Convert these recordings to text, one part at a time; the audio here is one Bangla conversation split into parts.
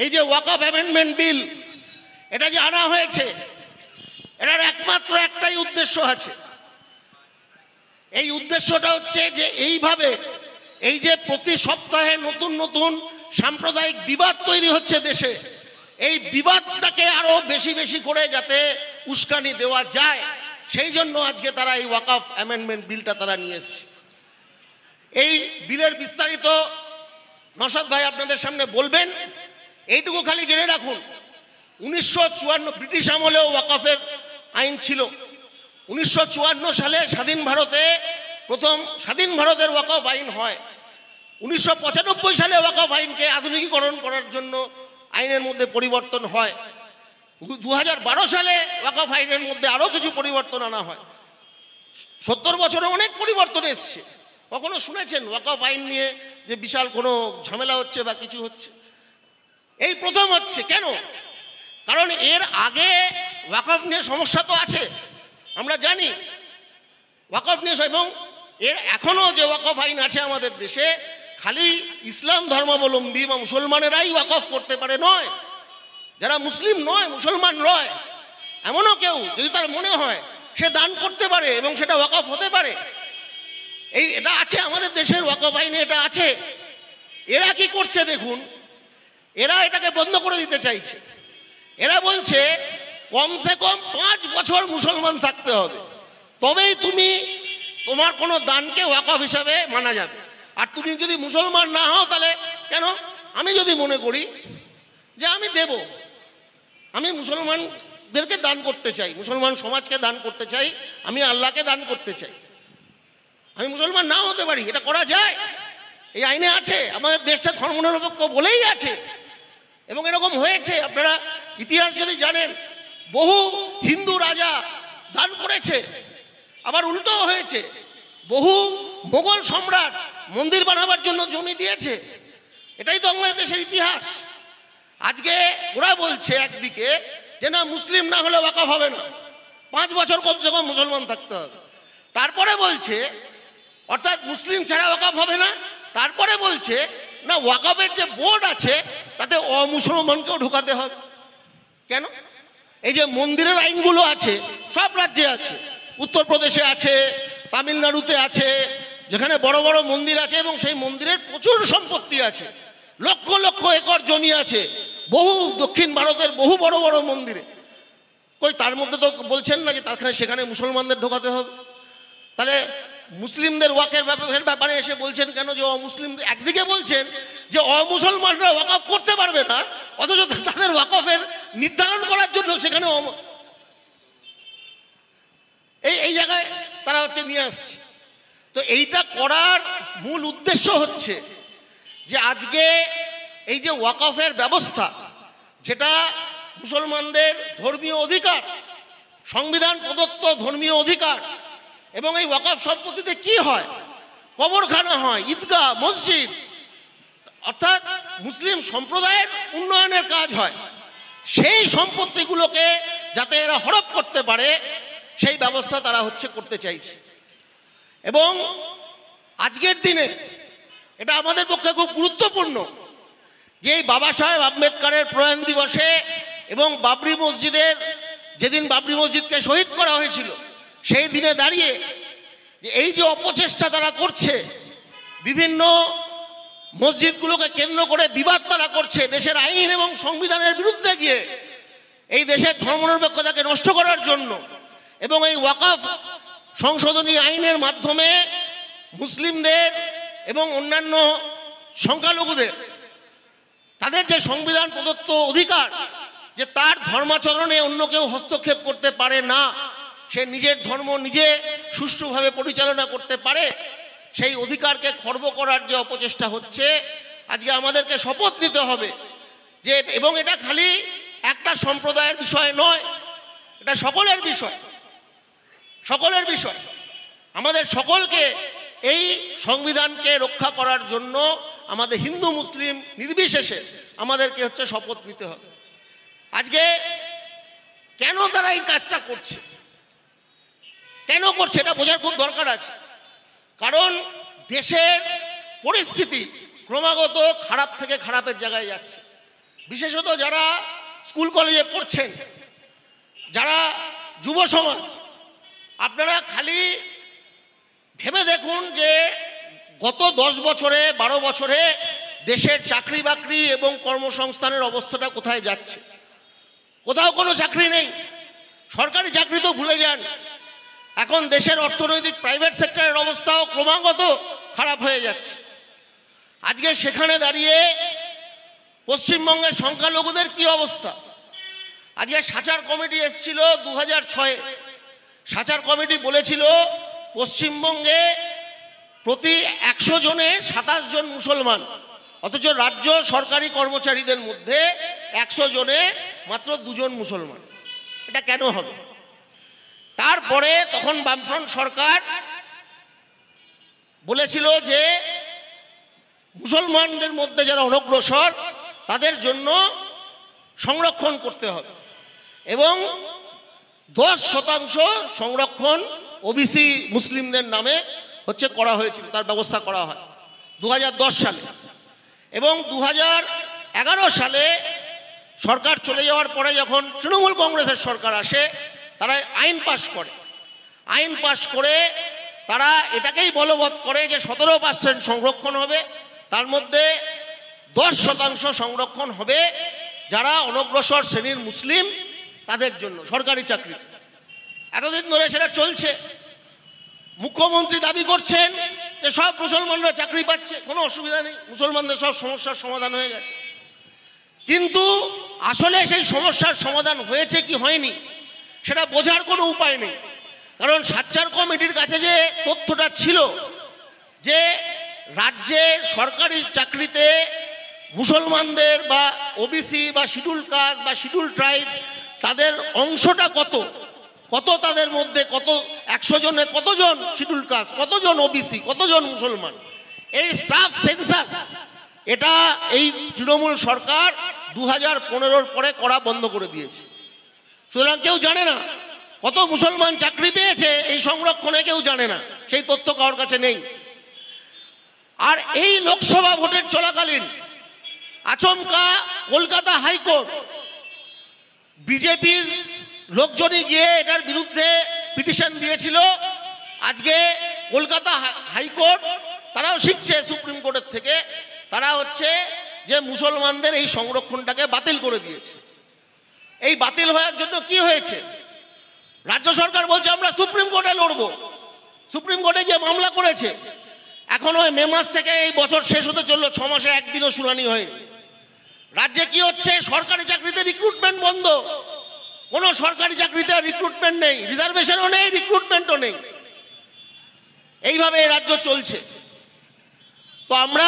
এই যে ওয়াকফ অ্যামেন্ডমেন্ট বিল, এটা যে আনা হয়েছে, এটার একমাত্র একটাই উদ্দেশ্য আছে। এই উদ্দেশ্যটা হচ্ছে যে এইভাবে এই যে প্রতি সপ্তাহে নতুন নতুন সাম্প্রদায়িক বিবাদ তৈরি হচ্ছে দেশে, এই বিবাদটাকে আরো বেশি বেশি করে যাতে উস্কানি দেওয়া যায়, সেই জন্য আজকে তারা এই ওয়াকফ অ্যামেন্ডমেন্ট বিলটা তারা নিয়ে এসেছে। এই বিলের বিস্তারিত নওশাদ ভাই আপনাদের সামনে বলবেন। এইটুকু খালি জেনে রাখুন, 1954 ব্রিটিশ আমলেও ওয়াকফের আইন ছিল। 1954 সালে স্বাধীন ভারতে প্রথম স্বাধীন ভারতের ওয়াকফ আইন হয়। 1995 সালে ওয়াকফ আইনকে আধুনিকীকরণ করার জন্য আইনের মধ্যে পরিবর্তন হয়। 2012 সালে ওয়াকফ আইনের মধ্যে আরও কিছু পরিবর্তন আনা হয়। 70 বছরে অনেক পরিবর্তন এসছে। কখনো শুনেছেন ওয়াকফ আইন নিয়ে যে বিশাল কোনো ঝামেলা হচ্ছে বা কিছু হচ্ছে? এই প্রথম হচ্ছে। কেন? কারণ এর আগে ওয়াকফ নিয়ে সমস্যা তো আছে, আমরা জানি ওয়াকফ নিয়ে। এবং এর এখনো যে ওয়াকফ আইন আছে আমাদের দেশে, খালি ইসলাম ধর্মাবলম্বী বা মুসলমানেরাই ওয়াকফ করতে পারে নয়, যারা মুসলিম নয়, মুসলমান নয়, এমনও কেউ যদি তার মনে হয় সে দান করতে পারে এবং সেটা ওয়াকফ হতে পারে। এটা আছে আমাদের দেশের ওয়াকফ আইনে, এটা আছে। এরা কি করছে দেখুন, এরা এটাকে বন্ধ করে দিতে চাইছে। এরা বলছে কমসে কম 5 বছর মুসলমান থাকতে হবে, তবেই তুমি তোমার কোনো দানকে ওয়াকফ হিসাবে মানা যাবে। আর তুমি যদি মুসলমান না হও তাহলে কেন? আমি যদি মনে করি যে আমি দেব, আমি মুসলমানদেরকে দান করতে চাই, মুসলমান সমাজকে দান করতে চাই, আমি আল্লাহকে দান করতে চাই, আমি মুসলমান নাও হতে পারি, এটা করা যায়, এই আইনে আছে। আমাদের দেশটা ধর্মনিরপেক্ষ বলেই আছে এবং এরকম হয়েছে। আপনারা ইতিহাস যদি জানেন, বহু হিন্দু রাজা দান করেছে, আবার উল্টোও হয়েছে। বহু মোগল সম্রাট মন্দির বানাবার জন্য জমি দিয়েছে। এটাই তো আমাদের দেশের ইতিহাস। আজকে ওরা বলছে একদিকে যে না, মুসলিম না হলে ওয়াকফ হবে না, 5 বছর কমসে কম মুসলমান থাকতে হবে। তারপরে বলছে, অর্থাৎ মুসলিম ছাড়া ওয়াকফ হবে না। তারপরে বলছে না, ওয়াকফের যে বোর্ড আছে তাতে অমুসলমানকেও ঢোকাতে হবে। কেন? এই যে মন্দিরের আইনগুলো আছে, সব রাজ্যে আছে, উত্তরপ্রদেশে আছে, তামিলনাড়ুতে আছে, যেখানে বড় বড় মন্দির আছে এবং সেই মন্দিরের প্রচুর সম্পত্তি আছে, লক্ষ লক্ষ একর জমি আছে, বহু দক্ষিণ ভারতের বহু বড় বড় মন্দিরে। কই তার মধ্যে তো বলছেন না যে তার সেখানে মুসলমানদের ঢোকাতে হবে। তাহলে মুসলিমদের ওয়াকের ব্যাপারে এসে বলছেন কেন যে অমুসলিম? একদিকে বলছেন যে অমুসলমানরা ওয়াকফ করতে পারবে না, অথচ তাদের ওয়াকফের নির্ধারণ করার জন্য সেখানে এই জায়গায় তারা হচ্ছে নিয়ে আসছে। তো এইটা করার মূল উদ্দেশ্য হচ্ছে যে আজকে এই যে ওয়াকফের ব্যবস্থা, যেটা মুসলমানদের ধর্মীয় অধিকার, সংবিধান প্রদত্ত ধর্মীয় অধিকার, এবং এই ওয়াকফ সম্পত্তিতে কি হয়? কবরখানা হয়, ঈদগাহ, মসজিদ, অর্থাৎ মুসলিম সম্প্রদায়ের উন্নয়নের কাজ হয়। সেই সম্পত্তিগুলোকে যাতে এরা হড়প করতে পারে সেই ব্যবস্থা তারা হচ্ছে করতে চাইছে। এবং আজকের দিনে এটা আমাদের পক্ষে খুব গুরুত্বপূর্ণ যে এই বাবা সাহেব আম্বেদকরের প্রয়াণ দিবসে এবং বাবরি মসজিদের, যেদিন বাবরি মসজিদকে শহীদ করা হয়েছিল, সেই দিনে দাঁড়িয়ে যে এই যে অপচেষ্টা তারা করছে, বিভিন্ন মসজিদগুলোকে কেন্দ্র করে বিবাদ তারা করছে দেশের আইন এবং সংবিধানের বিরুদ্ধে গিয়ে, এই দেশের ধর্মনিরপেক্ষতাকে নষ্ট করার জন্য, এবং এই ওয়াকফ সংশোধনী আইনের মাধ্যমে মুসলিমদের এবং অন্যান্য সংখ্যালঘুদের তাদের যে সংবিধান প্রদত্ত অধিকার, যে তার ধর্মাচরণে অন্য কেউ হস্তক্ষেপ করতে পারে না, সে নিজের ধর্ম নিজে সুষ্ঠুভাবে পরিচালনা করতে পারে, সেই অধিকারকে খর্ব করার যে অপচেষ্টা হচ্ছে, আজকে আমাদেরকে শপথ নিতে হবে যে, এবং এটা খালি একটা সম্প্রদায়ের বিষয় নয়, এটা সকলের বিষয়, সকলের বিষয়। আমাদের সকলকে এই সংবিধানকে রক্ষা করার জন্য আমাদের হিন্দু মুসলিম নির্বিশেষে আমাদেরকে হচ্ছে শপথ নিতে হবে। আজকে কেন তারা এই কাজটা করছে, কেন করছে এটা বোঝার খুব দরকার আছে। কারণ দেশের পরিস্থিতি ক্রমাগত খারাপ থেকে খারাপের জায়গায় যাচ্ছে। বিশেষত যারা স্কুল কলেজে পড়ছেন, যারা যুব সমাজ, আপনারা খালি ভেবে দেখুন যে গত 10 বছরে 12 বছরে দেশের চাকরি বাকরি এবং কর্মসংস্থানের অবস্থাটা কোথায় যাচ্ছে। কোথাও কোনো চাকরি নেই, সরকারি চাকরি তো ভুলে যান। এখন দেশের অর্থনৈতিক প্রাইভেট সেক্টরের অবস্থাও ক্রমাগত খারাপ হয়ে যাচ্ছে। আজকে সেখানে দাঁড়িয়ে পশ্চিমবঙ্গের সংখ্যালঘুদের কি অবস্থা। আজকে সাচার কমিটি এসেছিল 2006-এ। সাচার কমিটি বলেছিল পশ্চিমবঙ্গে প্রতি 100 জনে 27 জন মুসলমান, অথচ রাজ্য সরকারি কর্মচারীদের মধ্যে 100 জনে মাত্র 2 জন মুসলমান। এটা কেন হবে? তারপরে তখন বামফ্রন্ট সরকার বলেছিল যে মুসলমানদের মধ্যে যারা অনগ্রসর তাদের জন্য সংরক্ষণ করতে হবে এবং 10% সংরক্ষণ ওবিসি মুসলিমদের নামে করা হয়েছিল, তার ব্যবস্থা করা হয় 2010 সালে। এবং 2011 সালে সরকার চলে যাওয়ার পরে যখন তৃণমূল কংগ্রেসের সরকার আসে, তারা আইন পাশ করে। আইন পাশ করে তারা এটাকেই বলবৎ করে যে 17% সংরক্ষণ হবে, তার মধ্যে 10% সংরক্ষণ হবে যারা অনগ্রসর শ্রেণীর মুসলিম তাদের জন্য সরকারি চাকরি। এতদিন ধরে সেটা চলছে। মুখ্যমন্ত্রী দাবি করছেন যে সব মুসলমানরা চাকরি পাচ্ছে, কোনো অসুবিধা নেই, মুসলমানদের সব সমস্যার সমাধান হয়ে গেছে। কিন্তু আসলে সেই সমস্যার সমাধান হয়েছে কি হয়নি সেটা বোঝার কোনো উপায় নেই। কারণ সাচ্চার কমিটির কাছে যে তথ্যটা ছিল যে রাজ্যের সরকারি চাকরিতে মুসলমানদের বা ওবিসি বা শিডিউল কাস্ট বা শিডিউল ট্রাইব তাদের অংশটা কত, তাদের মধ্যে কত 100 জনে কতজন শিডিউল কাস্ট, কতজন ওবিসি, কতজন মুসলমান, এই স্টাফ সেন্সাস এটা এই তৃণমূল সরকার 2015-র পরে করা বন্ধ করে দিয়েছে। সুতরাং কেউ জানে না কত মুসলমান চাকরি পেয়েছে, এই সংরক্ষণে কেউ জানে না, সেই তথ্য কারোর কাছে নেই। আর এই লোকসভা ভোটের চলাকালীন আচমকা কলকাতা হাইকোর্ট বিজেপির লোকজনই গিয়ে এটার বিরুদ্ধে পিটিশন দিয়েছিল। আজকে কলকাতা হাইকোর্ট তারাও শিখছে সুপ্রিম কোর্টের থেকে, তারা হচ্ছে যে মুসলমানদের এই সংরক্ষণটাকে বাতিল করে দিয়েছে। এই বাতিল হওয়ার জন্য কি হয়েছে? রাজ্য সরকার বলছে আমরা সুপ্রিম কোর্টে লড়ব। সুপ্রিম কোর্টে যে মামলা করেছে, এখনো মে মাস থেকে এই বছর শেষ হতে চললো, 6 মাসে একদিনও শুনানি হয়নি। রাজ্যে কি হচ্ছে? সরকারি চাকরিতে রিক্রুটমেন্ট বন্ধ, কোনো সরকারি চাকরিতে রিক্রুটমেন্ট নেই, রিজার্ভেশনও নেই, রিক্রুটমেন্টও নেই। এইভাবে এই রাজ্য চলছে। তো আমরা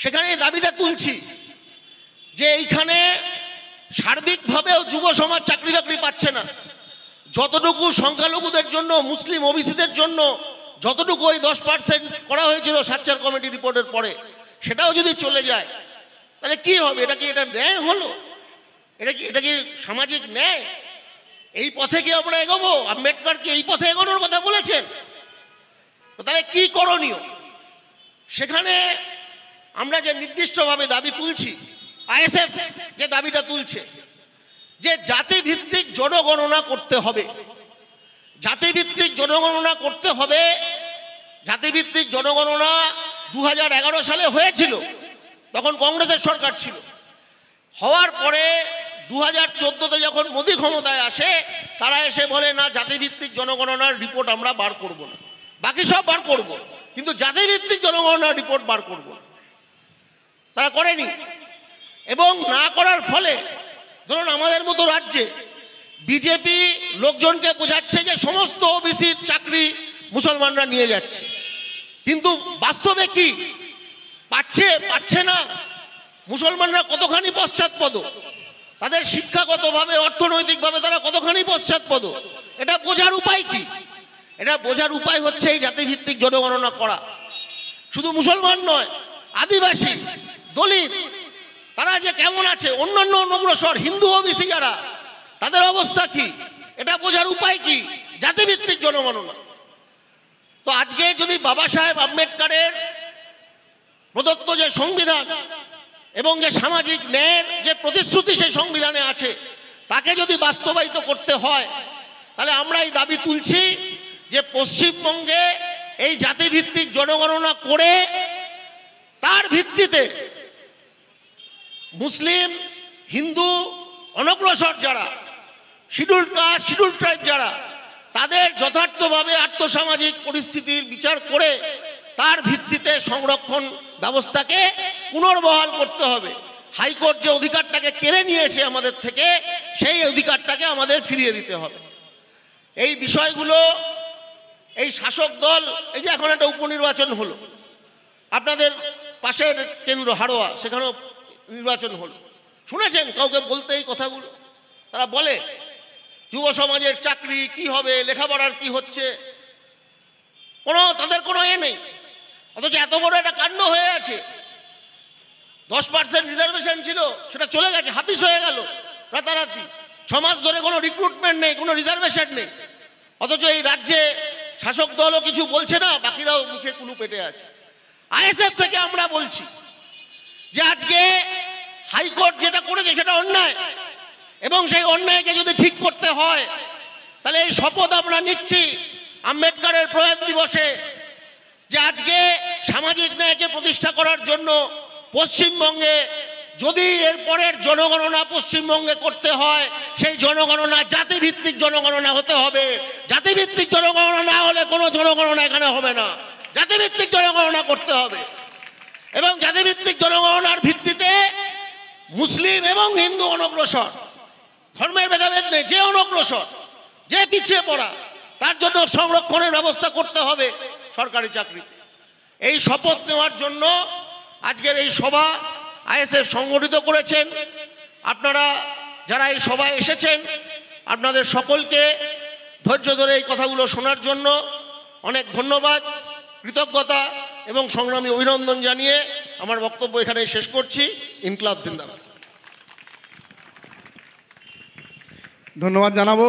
সেখানে দাবিটা তুলছি যে এইখানে সার্বিকভাবেও যুব সমাজ চাকরি বাকরি পাচ্ছে না। যতটুকু সংখ্যালঘুদের জন্য, মুসলিম ওবিসিদের জন্য যতটুকু ওই 10% করা হয়েছিল সাচ্চার কমিটি রিপোর্টের পরে, সেটাও যদি চলে যায় তাহলে কি হবে? এটা ন্যায় হলো? এটা কি সামাজিক ন্যায়? এই পথে কি আমরা এগোবো? আম্বেদকর কি এই পথে এগোনোর কথা বলেছেন? তাহলে কি করণীয়? সেখানে আমরা যে নির্দিষ্টভাবে দাবি তুলছি, আইএসএফ যে দাবিটা তুলছে যে জাতিভিত্তিক জনগণনা করতে হবে। জাতিভিত্তিক জনগণনা করতে হবে। জাতিভিত্তিক জনগণনা 2011 সালে হয়েছিল, তখন কংগ্রেসের সরকার ছিল। হওয়ার পরে 2014-তে যখন মোদি ক্ষমতায় আসে, তারা এসে বলে না জাতিভিত্তিক জনগণনার রিপোর্ট আমরা বার করব না, বাকি সব বার করব, কিন্তু জাতিভিত্তিক জনগণনার রিপোর্ট বার করব না। তারা করেনি। এবং না করার ফলে ধরুন আমাদের মতো রাজ্যে বিজেপি লোকজনকে বোঝাচ্ছে যে সমস্ত ওবিসির চাকরি মুসলমানরা নিয়ে যাচ্ছে, কিন্তু বাস্তবে কি পাচ্ছে না। মুসলমানরা কতখানি পশ্চাৎপদ, তাদের শিক্ষাগতভাবে অর্থনৈতিকভাবে তারা কতখানি পশ্চাৎপদ, এটা বোঝার উপায় কি? এটা বোঝার উপায় হচ্ছে এই জাতিভিত্তিক জনগণনা করা। শুধু মুসলমান নয়, আদিবাসী, দলিত, তারা যে কেমন আছে, অন্যান্য অনগ্রসর হিন্দু ওবিসি যারা, তাদের অবস্থা কি, এটা বোঝার উপায় কি? জাতিভিত্তিক জনগণনা। তো আজকে যদি বাবা সাহেব আম্বেদকরের প্রদত্ত যে সংবিধান, এবং যে সামাজিক ন্যায়ের যে প্রতিশ্রুতি সেই সংবিধানে আছে তাকে যদি বাস্তবায়িত করতে হয়, তাহলে আমরা এই দাবি তুলছি যে পশ্চিমবঙ্গে এই জাতিভিত্তিক জনগণনা করে তার ভিত্তিতে মুসলিম, হিন্দু, অনগ্রসর যারা, শিডিউল্ড কাস্ট, শিডিউল্ড ট্রাইব যারা, তাদের যথার্থভাবে আর্থসামাজিক পরিস্থিতির বিচার করে তার ভিত্তিতে সংরক্ষণ ব্যবস্থাকে পুনর্বহাল করতে হবে। হাইকোর্ট যে অধিকারটাকে কেড়ে নিয়েছে আমাদের থেকে, সেই অধিকারটাকে আমাদের ফিরিয়ে দিতে হবে। এই বিষয়গুলো এই শাসক দল, এই যে এখন একটা উপনির্বাচন হলো, আপনাদের পাশের কেন্দ্র হাড়োয়া, সেখানেও নির্বাচন হলো, শুনেছেন কাউকে বলতে এই কথাগুলো? তারা বলে যুব সমাজের চাকরি কি হবে, লেখাপড়ার কি হচ্ছে, তাদের কোনো নেই। অথচ এত বড় একটা কাণ্ড হয়ে আছে। 10% রিজার্ভেশন ছিল, সেটা চলে গেছে, হাফিস হয়ে গেল রাতারাতি। 6 মাস ধরে কোনো রিক্রুটমেন্ট নেই, কোনো রিজার্ভেশন নেই। অথচ এই রাজ্যে শাসক দলও কিছু বলছে না, বাকিরাও মুখে কুলু পেটে আছে। আইএসএফ থেকে আমরা বলছি যে আজকে হাইকোর্ট যেটা করেছে সেটা অন্যায়, এবং সেই অন্যায়কে যদি ঠিক করতে হয় তাহলে এই শপথ আমরা নিচ্ছি আম্বেদকরের প্রয়াণ দিবসে, যে আজকে সামাজিক ন্যায়কে প্রতিষ্ঠা করার জন্য পশ্চিমবঙ্গে যদি এরপরের জনগণনা পশ্চিমবঙ্গে করতে হয়, সেই জনগণনা জাতিভিত্তিক জনগণনা হতে হবে। জাতিভিত্তিক জনগণনা না হলে কোনো জনগণনা এখানে হবে না। জাতিভিত্তিক জনগণনা করতে হবে, এবং জাতিভিত্তিক জনগণনার ভিত্তিতে মুসলিম এবং হিন্দু অনগ্রসর, ধর্মের ভেদাভেদ নেই, যে অনগ্রসর, যে পিছিয়ে পড়া, তার জন্য সংরক্ষণের ব্যবস্থা করতে হবে সরকারি চাকরিতে। এই শপথ নেওয়ার জন্য আজকের এই সভা আইএসএফ সংগঠিত করেছেন। আপনারা যারা এই সভায় এসেছেন, আপনাদের সকলকে ধৈর্য ধরে এই কথাগুলো শোনার জন্য অনেক ধন্যবাদ, কৃতজ্ঞতা এবং সংগ্রামী অভিনন্দন জানিয়ে আমার বক্তব্য এখানে শেষ করছি। ইনকলাব জিন্দাবাদ। ধন্যবাদ জানাবো।